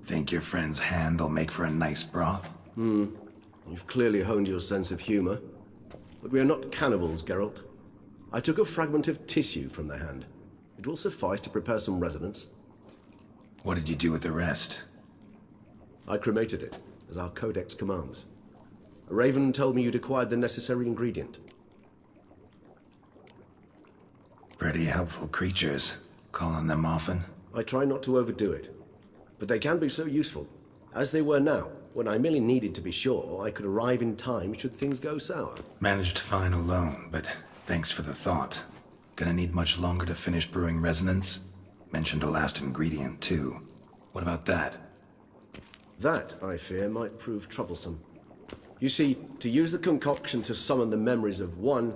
Think your friend's hand will make for a nice broth? You've clearly honed your sense of humor. But we are not cannibals, Geralt. I took a fragment of tissue from the hand. It will suffice to prepare some resonance. What did you do with the rest? I cremated it, as our codex commands. A raven told me you'd acquired the necessary ingredient. Pretty helpful creatures. Call on them often? I try not to overdo it, but they can be so useful, as they were now, when I merely needed to be sure I could arrive in time should things go sour. Managed fine alone, but thanks for the thought. Gonna need much longer to finish brewing resonance? Mentioned a last ingredient, too. What about that? That, I fear, might prove troublesome. You see, to use the concoction to summon the memories of one,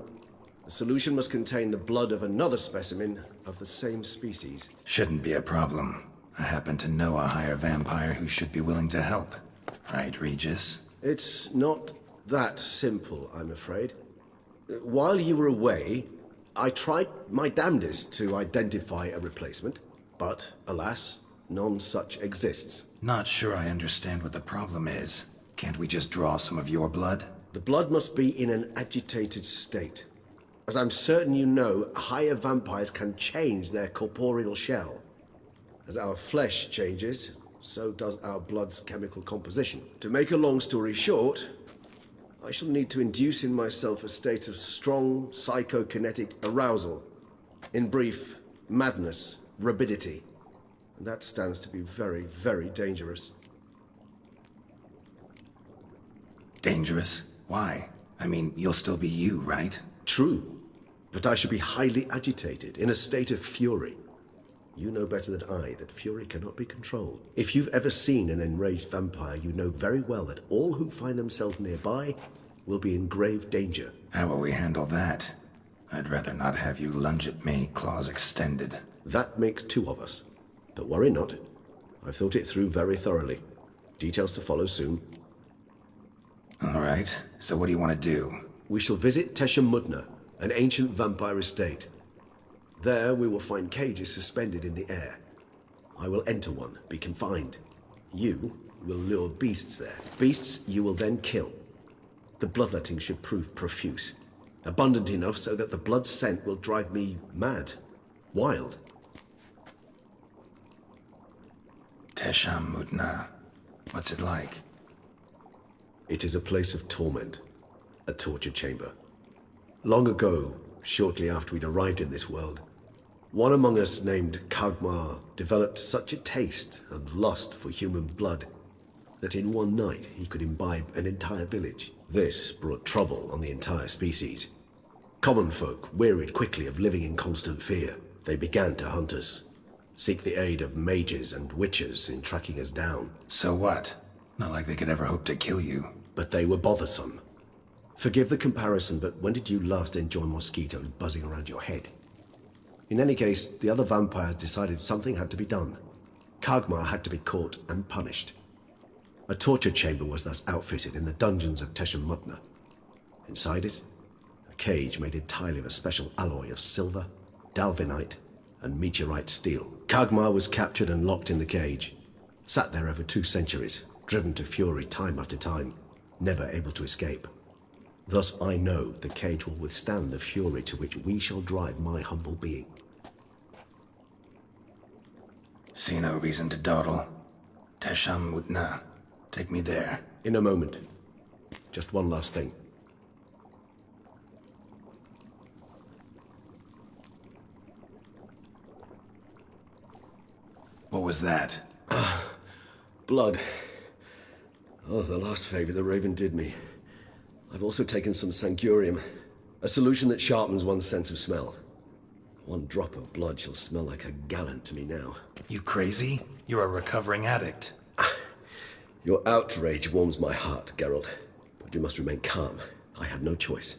the solution must contain the blood of another specimen of the same species. Shouldn't be a problem. I happen to know a higher vampire who should be willing to help. Right, Regis? It's not that simple, I'm afraid. While you were away, I tried my damnedest to identify a replacement, but alas, none such exists. Not sure I understand what the problem is. Can't we just draw some of your blood? The blood must be in an agitated state. As I'm certain you know, higher vampires can change their corporeal shell. As our flesh changes, so does our blood's chemical composition. To make a long story short, I shall need to induce in myself a state of strong psychokinetic arousal. In brief, madness, rabidity. And that stands to be very, very dangerous. Dangerous? Why? I mean, you'll still be you, right? True, but I should be highly agitated, in a state of fury. You know better than I that fury cannot be controlled. If you've ever seen an enraged vampire, you know very well that all who find themselves nearby will be in grave danger. How will we handle that? I'd rather not have you lunge at me, claws extended. That makes two of us. But worry not. I've thought it through very thoroughly. Details to follow soon. All right, so what do you want to do? We shall visit Tesha Mudna, an ancient vampire estate. There we will find cages suspended in the air. I will enter one, be confined. You will lure beasts there. Beasts you will then kill. The bloodletting should prove profuse. Abundant enough so that the blood scent will drive me mad. Wild. Tesha Mudna. What's it like? It is a place of torment. A torture chamber. Long ago, shortly after we'd arrived in this world, one among us named Kagmar developed such a taste and lust for human blood that in one night he could imbibe an entire village. This brought trouble on the entire species. Common folk wearied quickly of living in constant fear. They began to hunt us, seek the aid of mages and witches in tracking us down. So what? Not like they could ever hope to kill you. But they were bothersome. Forgive the comparison, but when did you last enjoy mosquitoes buzzing around your head? In any case, the other vampires decided something had to be done. Kagmar had to be caught and punished. A torture chamber was thus outfitted in the dungeons of Tesha Mudna. Inside it, a cage made entirely of a special alloy of silver, dalvinite, and meteorite steel. Kagmar was captured and locked in the cage. Sat there over 2 centuries, driven to fury time after time, never able to escape. Thus I know the cage will withstand the fury to which we shall drive my humble being. See no reason to dawdle. Tesha Mudna. Take me there. In a moment. Just one last thing. What was that? Blood. Oh, the last favor the Raven did me. I've also taken some Sancurium, a solution that sharpens one's sense of smell. One drop of blood shall smell like a gallon to me now. You crazy? You're a recovering addict. Your outrage warms my heart, Geralt. But you must remain calm. I had no choice.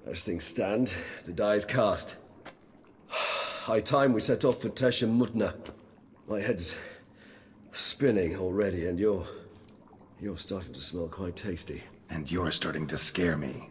As things stand, the die is cast. High time we set off for Tesha Mudna. My head's spinning already, and you're starting to smell quite tasty. And you're starting to scare me.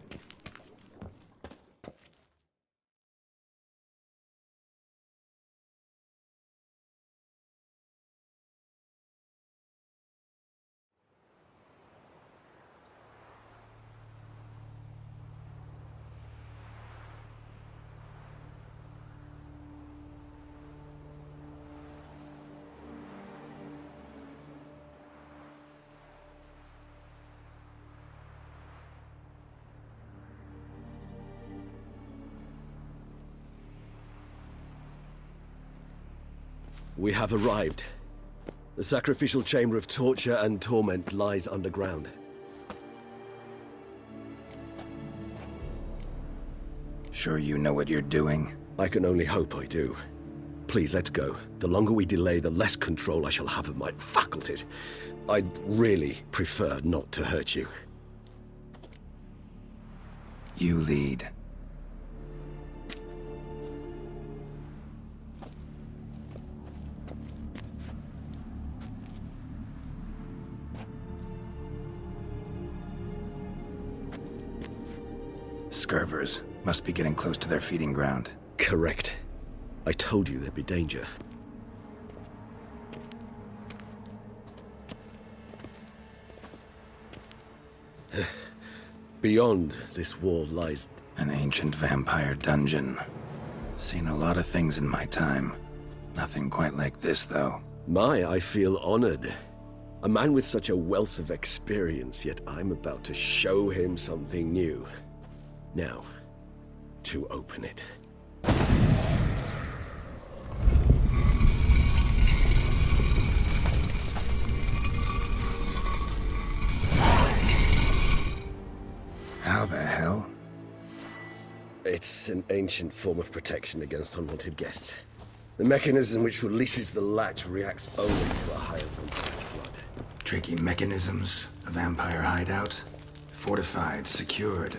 We have arrived. The sacrificial chamber of torture and torment lies underground. Sure you know what you're doing? I can only hope I do. Please, let's go. The longer we delay, the less control I shall have of my faculties. I'd really prefer not to hurt you. You lead. Scurvers. Must be getting close to their feeding ground. Correct. I told you there'd be danger. Beyond this wall lies... An ancient vampire dungeon. Seen a lot of things in my time. Nothing quite like this, though. I feel honored. A man with such a wealth of experience, yet I'm about to show him something new. Now, to open it. How the hell? It's an ancient form of protection against unwanted guests. The mechanism which releases the latch reacts only to a higher vampire flood. Tricky mechanisms, a vampire hideout. Fortified, secured.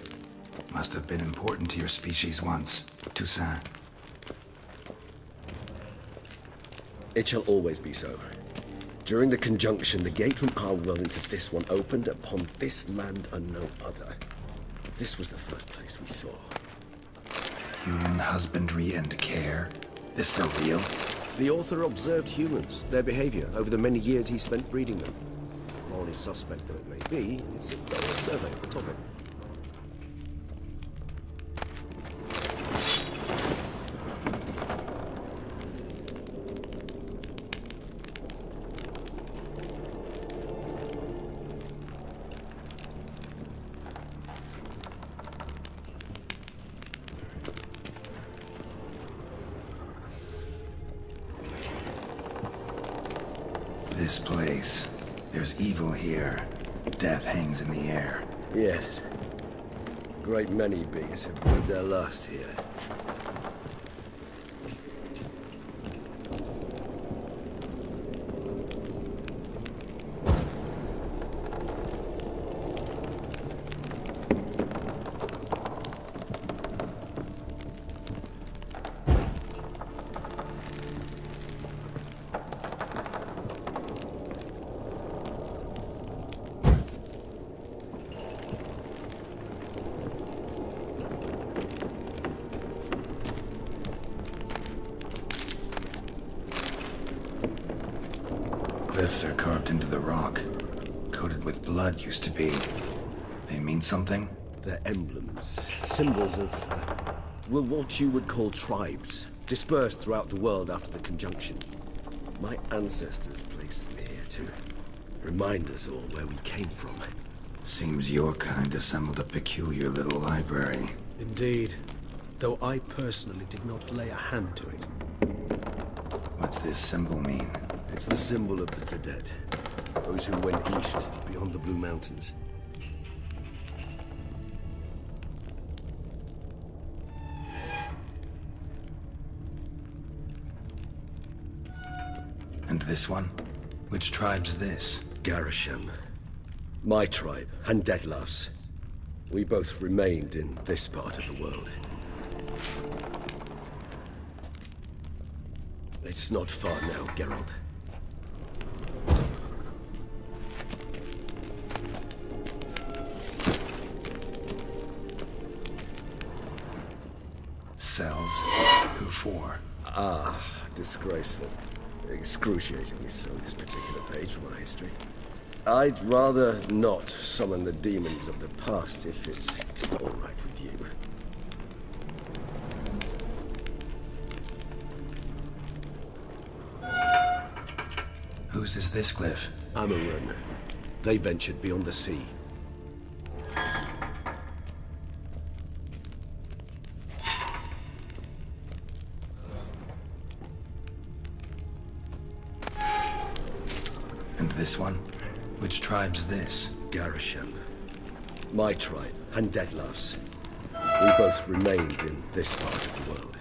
Must have been important to your species once, Toussaint. It shall always be so. During the conjunction, the gate from our world into this one opened upon this land and no other. This was the first place we saw. Human husbandry and care? This for real? The author observed humans, their behavior, over the many years he spent breeding them. Morally suspect though it may be, it's a thorough survey of the topic. This place. There's evil here. Death hangs in the air. Yes. A great many beings have breathed their last here. Glyphs are carved into the rock. Coated with blood used to be. They mean something? They're emblems, symbols of, well, what you would call tribes, dispersed throughout the world after the conjunction. My ancestors placed them here to remind us all where we came from. Seems your kind assembled a peculiar little library. Indeed, though I personally did not lay a hand to it. What's this symbol mean? It's the symbol of the Tedet, those who went east beyond the Blue Mountains. And this one? Which tribe's this? Garisham. My tribe, and Detlef's. We both remained in this part of the world. It's not far now, Geralt. Cells? Who for? Disgraceful. Excruciatingly so, this particular page from our history. I'd rather not summon the demons of the past if it's all right with you. Whose is this glyph? Amaran. They ventured beyond the sea. this one? Which tribe's this? Garisham. My tribe, and Deadlough's. We both remained in this part of the world.